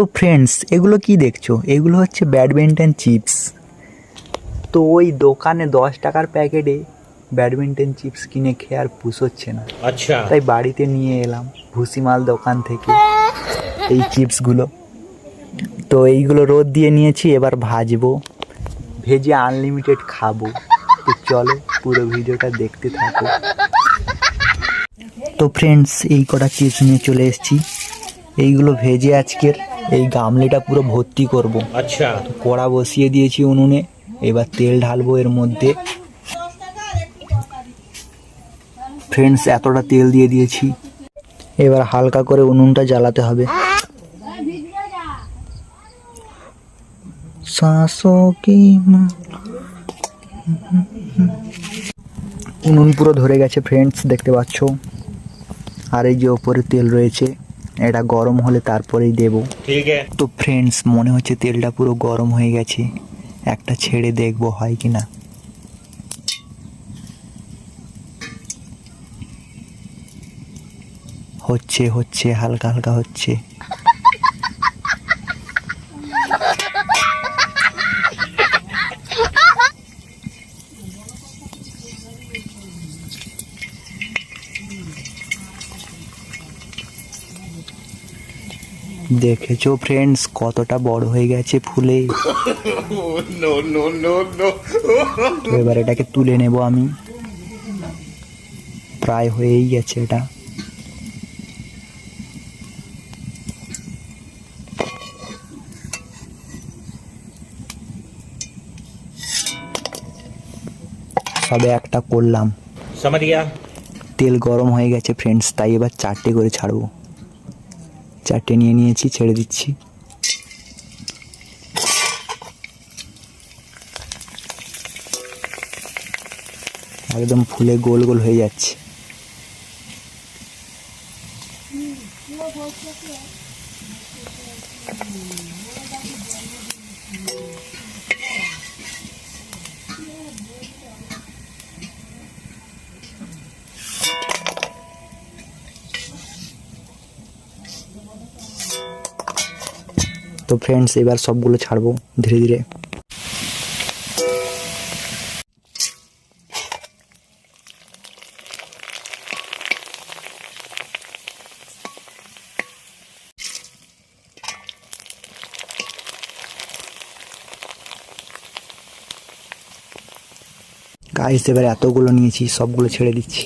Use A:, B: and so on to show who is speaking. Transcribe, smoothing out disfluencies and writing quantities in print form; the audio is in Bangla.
A: তো ফ্রেন্ডস, এগুলো কি দেখছো? এগুলো হচ্ছে ব্যাডমিন্টন চিপস। তো ওই দোকানে 10 টাকার প্যাকেটে ব্যাডমিন্টন চিপস কিনে খেয়ে আর পুষোচ্ছে না,
B: আচ্ছা।
A: তাই বাড়িতে নিয়ে এলাম ভুসিমাল দোকান থেকে এই চিপসগুলো। তো এইগুলো রোদ দিয়ে নিয়েছি, এবার ভাজবো, ভেজে আনলিমিটেড খাবো। তো চলো পুরো ভিডিওটা দেখতে থাকো। তো ফ্রেন্ডস, এই কটা চিপস নিয়ে চলে এসেছি। এইগুলো ভেজে আজকের এই গামলিটা পুরো ভর্তি করব।
B: আচ্ছা।
A: কড়া বসিয়ে দিয়েছি উনুনে, এবার তেল ঢালবো এর মধ্যে। ফ্রেন্ডস, এতটা তেল দিয়ে দিয়েছি, এবার হালকা করে উনুনটা জ্বালাতে হবে। উনুন পুরো ধরে গেছে ফ্রেন্ডস, দেখতে পাচ্ছ। আর এই যে ওপরে তেল রয়েছে, এটা গরম হলে তারপরেই দেব।
B: ঠিক আছে।
A: তো ফ্রেন্ডস, মনে হচ্ছে তেলটা পুরো গরম হয়ে গেছে, একটা ছেড়ে দেখবো হয় কিনা। হচ্ছে হচ্ছে হালকা হালকা হচ্ছে। দেখেছো ফ্রেন্ডস কতটা বড় হয়ে গেছে ফুলে। তো এবার এটাকে তুলে নেব আমি, প্রায় হয়েই গেছে এটা। সবে একটা করলাম।
B: समझ गया।
A: তেল গরম হয়ে গেছে ফ্রেন্ডস, তাই এবার 4টে করে ছাড়বো। 4টে নিয়ে নিয়েছি, ছেড়ে দিচ্ছি। একদম ফুলে গোল গোল হয়ে যাচ্ছে। তো ফ্রেন্ডস, এবার সবগুলো ছাড়বো ধীরে ধীরে। গাইস, এবার এতগুলো নিয়েছি, সবগুলো ছেড়ে দিচ্ছি।